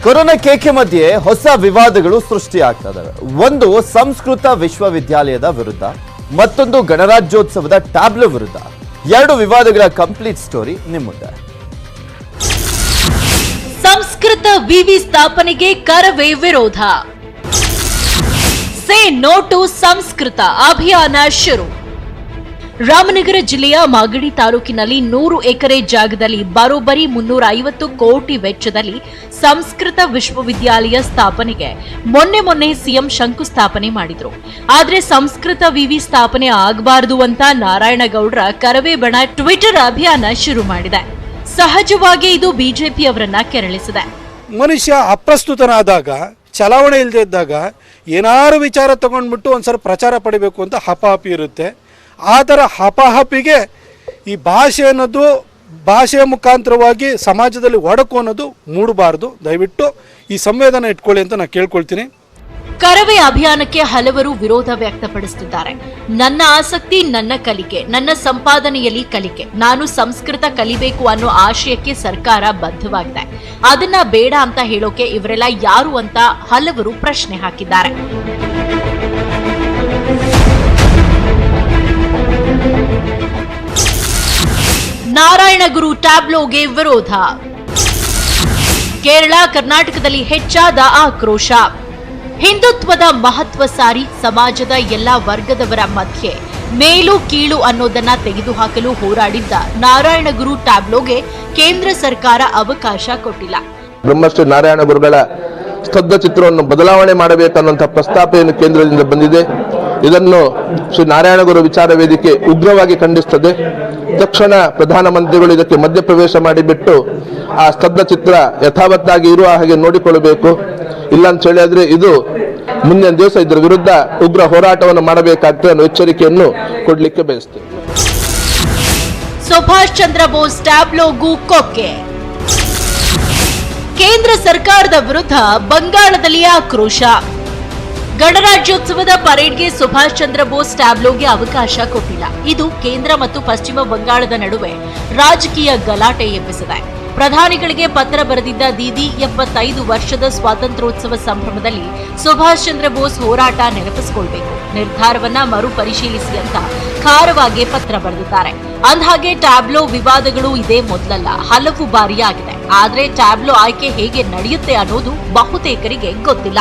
Corona ಕೇಕೆ ಮಧ್ಯೆ ಹೊಸ ವಿವಾದಗಳು ಸೃಷ್ಟಿಯಾಗ್ತಾ ಇದಾವೆ. ಒಂದು ಸಂಸ್ಕೃತ ವಿಶ್ವವಿದ್ಯಾಲಯದ ವಿರುದ್ಧ, ಮತ್ತೊಂದು ಗಣರಾಜ್ಯೋತ್ಸವದ ಟ್ಯಾಬ್ಲೋ ವಿರುದ್ಧ. ಎರಡು ವಿವಾದಗಳ ಕಂಪ್ಲೀಟ್ ಸ್ಟೋರಿ ನಿಮ್ಮ ಮುಂದೆ. ಸಂಸ್ಕೃತ ವಿವಿ ಸ್ಥಾಪನೆಗೆ ಕರವೇ ವಿರೋಧ. ಸೇ ನೋ ಟು ಸಂಸ್ಕೃತ ಅಭಿಯಾನ ಶುರು. ರಾಮನಗರ ಜಿಲ್ಲೆಯ ಮಾಗಡಿ ತಾಲೂಕಿನಲ್ಲಿ 100 ಎಕರೆ ಜಾಗದಲ್ಲಿ ಬರೋಬ್ಬರಿ 350 ಕೋಟಿ ವೆಚ್ಚದಲ್ಲಿ ಸಂಸ್ಕೃತ ವಿಶ್ವವಿದ್ಯಾಲಯ ಸ್ಥಾಪನೆಗೆ ಮೊನ್ನೆ ಸಿಎಂ ಶಂಕುಸ್ಥಾಪನೆ ಮಾಡಿದ್ರು. ಆದ್ರೆ ಸಂಸ್ಕೃತ ವಿವಿ ಸ್ಥಾಪನೆ ಆಗಬಾರದು ಅಂತ ನಾರಾಯಣಗೌಡರ ಕರವೇ ಬಣ ಟ್ವಿಟರ್ ಅಭಿಯಾನ ಶುರು ಮಾಡಿದೆ. ಸಹಜವಾಗಿ ಇದು ಬಿಜೆಪಿಯವರನ್ನ ಕೆರಳಿಸಿದೆ. ಮನುಷ್ಯ ಅಪ್ರಸ್ತುತನಾದಾಗ, ಚಲಾವಣೆ ಇಲ್ಲದೆ ಇದ್ದಾಗ ಏನಾರು ವಿಚಾರ ತಗೊಂಡ್ಬಿಟ್ಟು ಒಂದ್ಸಲ ಪ್ರಚಾರ ಪಡಿಬೇಕು ಅಂತ ಹಪಾಹಪಿ ಇರುತ್ತೆ. ಆ ಥರ ಹಪಾಹಪಿಗೆ ಈ ಭಾಷೆ ಅನ್ನೋದು, ಭಾಷೆಯ ಮುಖಾಂತರವಾಗಿ ಸಮಾಜದಲ್ಲಿ ಒಡಕು ಅನ್ನೋದು ಮೂಡಬಾರ್ದು. ದಯವಿಟ್ಟು ಈ ಸಂವೇದನೆ ಇಟ್ಕೊಳ್ಳಿ ಅಂತ ನಾನು ಕೇಳ್ಕೊಳ್ತೀನಿ. ಕರವೇ ಅಭಿಯಾನಕ್ಕೆ ಹಲವರು ವಿರೋಧ ವ್ಯಕ್ತಪಡಿಸುತ್ತಿದ್ದಾರೆ. ನನ್ನ ಆಸಕ್ತಿ ನನ್ನ ಕಲಿಕೆ, ನನ್ನ ಸಂಪಾದನೆಯಲ್ಲಿ ಕಲಿಕೆ, ನಾನು ಸಂಸ್ಕೃತ ಕಲಿಬೇಕು ಅನ್ನೋ ಆಶಯಕ್ಕೆ ಸರ್ಕಾರ ಬದ್ಧವಾಗಿದೆ. ಅದನ್ನ ಬೇಡ ಅಂತ ಹೇಳೋಕೆ ಇವರೆಲ್ಲ ಯಾರು ಅಂತ ಹಲವರು ಪ್ರಶ್ನೆ ಹಾಕಿದ್ದಾರೆ. ನಾರಾಯಣಗುರು ಟ್ಯಾಬ್ಲೋಗೆ ವಿರೋಧ. ಕೇರಳ, ಕರ್ನಾಟಕದಲ್ಲಿ ಹೆಚ್ಚಾದ ಆಕ್ರೋಶ. ಹಿಂದುತ್ವದ ಮಹತ್ವ ಸಾರಿ ಸಮಾಜದ ಎಲ್ಲಾ ವರ್ಗದವರ ಮಧ್ಯೆ ಮೇಲು ಕೀಳು ಅನ್ನೋದನ್ನ ತೆಗೆದುಹಾಕಲು ಹೋರಾಡಿದ್ದ ನಾರಾಯಣಗುರು ಟ್ಯಾಬ್ಲೋಗೆ ಕೇಂದ್ರ ಸರ್ಕಾರ ಅವಕಾಶ ಕೊಟ್ಟಿಲ್ಲ. ಬ್ರಹ್ಮಶ್ರೀ ನಾರಾಯಣ ಗುರುಗಳ ಸ್ತಬ್ಧ ಚಿತ್ರವನ್ನು ಬದಲಾವಣೆ ಮಾಡಬೇಕನ್ನುವಂಥ ಪ್ರಸ್ತಾಪವನ್ನು ಕೇಂದ್ರದಿಂದ ಬಂದಿದೆ. ಇದನ್ನು ಶ್ರೀ ನಾರಾಯಣ ಗುರು ವಿಚಾರ ವೇದಿಕೆ ಉಗ್ರವಾಗಿ ಖಂಡಿಸುತ್ತದೆ. ತಕ್ಷಣ ಪ್ರಧಾನಮಂತ್ರಿಗಳು ಇದಕ್ಕೆ ಮಧ್ಯಪ್ರವೇಶ ಮಾಡಿಬಿಟ್ಟು ಆ ಸ್ತಬ್ಧ ಚಿತ್ರ ಯಥಾವತ್ತಾಗಿ ಇರುವ ಹಾಗೆ ನೋಡಿಕೊಳ್ಳಬೇಕು. ಇಲ್ಲ ಅಂತ ಹೇಳಿದ್ರೆ ಇದು ಮುಂದಿನ ದಿವಸ ಇದರ ವಿರುದ್ಧ ಉಗ್ರ ಹೋರಾಟವನ್ನು ಮಾಡಬೇಕಾಗ್ತದೆ ಅನ್ನೋ ಎಚ್ಚರಿಕೆಯನ್ನು ಕೊಡಲಿಕ್ಕೆ ಬಯಸ್ತೇವೆ. ಸುಭಾಷ್ ಚಂದ್ರ ಬೋಸ್ ಟ್ಯಾಬ್ಲೋಗೂ ಕೊಕ್ಕೆ. ಕೇಂದ್ರ ಸರ್ಕಾರದ ವಿರುದ್ಧ ಬಂಗಾಳದಲ್ಲಿ ಆಕ್ರೋಶ. ಗಣರಾಜ್ಯೋತ್ಸವದ ಪರೇಡ್ಗೆ ಸುಭಾಷ್ ಚಂದ್ರ ಬೋಸ್ ಟ್ಯಾಬ್ಲೋಗೆ ಅವಕಾಶ ಕೊಟ್ಟಿಲ್ಲ. ಇದು ಕೇಂದ್ರ ಮತ್ತು ಪಶ್ಚಿಮ ಬಂಗಾಳದ ನಡುವೆ ರಾಜಕೀಯ ಗಲಾಟೆ ಎಬ್ಬಿಸಿದೆ. ಪ್ರಧಾನಿಗಳಿಗೆ ಪತ್ರ ಬರೆದಿದ್ದ ದೀದಿ 75 ವರ್ಷದ ಸ್ವಾತಂತ್ರ್ಯೋತ್ಸವ ಸಂಭ್ರಮದಲ್ಲಿ ಸುಭಾಷ್ ಚಂದ್ರ ಬೋಸ್ ಹೋರಾಟ ನೆನಪಿಸಿಕೊಳ್ಬೇಕು, ನಿರ್ಧಾರವನ್ನ ಮರುಪರಿಶೀಲಿಸಿ ಅಂತ ಖಾರವಾಗಿ ಪತ್ರ ಬರೆದಿದ್ದಾರೆ. ಅಂದಹಾಗೆ ಟ್ಯಾಬ್ಲೋ ವಿವಾದಗಳು ಇದೇ ಮೊದಲಲ್ಲ, ಹಲವು ಬಾರಿ ಆಗಿದೆ. ಆದ್ರೆ ಟ್ಯಾಬ್ಲೋ ಆಯ್ಕೆ ಹೇಗೆ ನಡೆಯುತ್ತೆ ಅನ್ನೋದು ಬಹುತೇಕರಿಗೆ ಗೊತ್ತಿಲ್ಲ.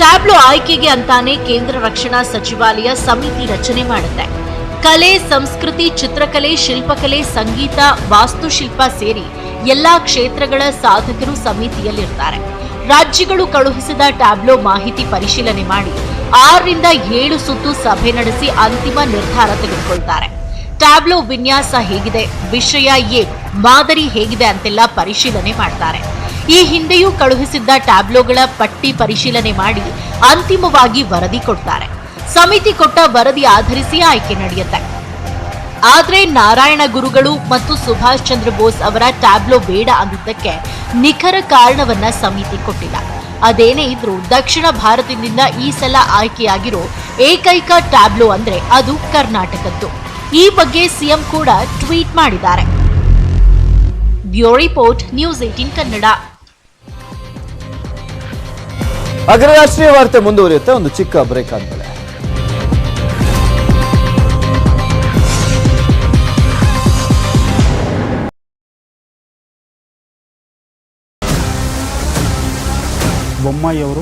ಟ್ಯಾಬ್ಲೋ ಆಯ್ಕೆಗೆ ಅಂತಾನೆ ಕೇಂದ್ರ ರಕ್ಷಣಾ ಸಚಿವಾಲಯ ಸಮಿತಿ ರಚನೆ ಮಾಡುತ್ತೆ. ಕಲೆ, ಸಂಸ್ಕೃತಿ, ಚಿತ್ರಕಲೆ, ಶಿಲ್ಪಕಲೆ, ಸಂಗೀತ, ವಾಸ್ತುಶಿಲ್ಪ ಸೇರಿ ಎಲ್ಲಾ ಕ್ಷೇತ್ರಗಳ ಸಾಧಕರು ಸಮಿತಿಯಲ್ಲಿರ್ತಾರೆ. ರಾಜ್ಯಗಳು ಕಳುಹಿಸಿದ ಟ್ಯಾಬ್ಲೋ ಮಾಹಿತಿ ಪರಿಶೀಲನೆ ಮಾಡಿ 6 ರಿಂದ 7 ಸುತ್ತು ಸಭೆ ನಡೆಸಿ ಅಂತಿಮ ನಿರ್ಧಾರ ತೆಗೆದುಕೊಳ್ತಾರೆ. ಟ್ಯಾಬ್ಲೋ ವಿನ್ಯಾಸ ಹೇಗಿದೆ, ವಿಷಯ ಏನು, ಮಾದರಿ ಹೇಗಿದೆ ಅಂತೆಲ್ಲ ಪರಿಶೀಲನೆ ಮಾಡ್ತಾರೆ. ಈ ಹಿಂದೆಯೂ ಕಳುಹಿಸಿದ್ದ ಟ್ಯಾಬ್ಲೋಗಳ ಪಟ್ಟಿ ಪರಿಶೀಲನೆ ಮಾಡಿ ಅಂತಿಮವಾಗಿ ವರದಿ ಕೊಡ್ತಾರೆ. ಸಮಿತಿ ಕೊಟ್ಟ ವರದಿ ಆಧರಿಸಿ ಆಯ್ಕೆ ನಡೆಯುತ್ತೆ. ಆದ್ರೆ ನಾರಾಯಣ ಗುರುಗಳು ಮತ್ತು ಸುಭಾಷ್ ಚಂದ್ರ ಬೋಸ್ ಅವರ ಟ್ಯಾಬ್ಲೋ ಬೇಡ ಅಂದಿದ್ದಕ್ಕೆ ನಿಖರ ಕಾರಣವನ್ನ ಸಮಿತಿ ಕೊಟ್ಟಿಲ್ಲ. ಅದೇನೇ ಇದ್ರೂ ದಕ್ಷಿಣ ಭಾರತದಿಂದ ಈ ಸಲ ಆಯ್ಕೆಯಾಗಿರೋ ಏಕೈಕ ಟ್ಯಾಬ್ಲೋ ಅಂದ್ರೆ ಅದು ಕರ್ನಾಟಕದ್ದು. ಈ ಬಗ್ಗೆ ಸಿಎಂ ಕೂಡ ಟ್ವೀಟ್ ಮಾಡಿದ್ದಾರೆ. Bureau report, news 18 Kannada. ಅಗ್ರರಾಷ್ಟ್ರೀಯ ವಾರ್ತೆ ಮುಂದುವರಿಯುತ್ತೆ ಒಂದು ಚಿಕ್ಕ ಬ್ರೇಕ್ ಆದ್ಮೇಲೆ. ಬೊಮ್ಮಾಯಿಯವರು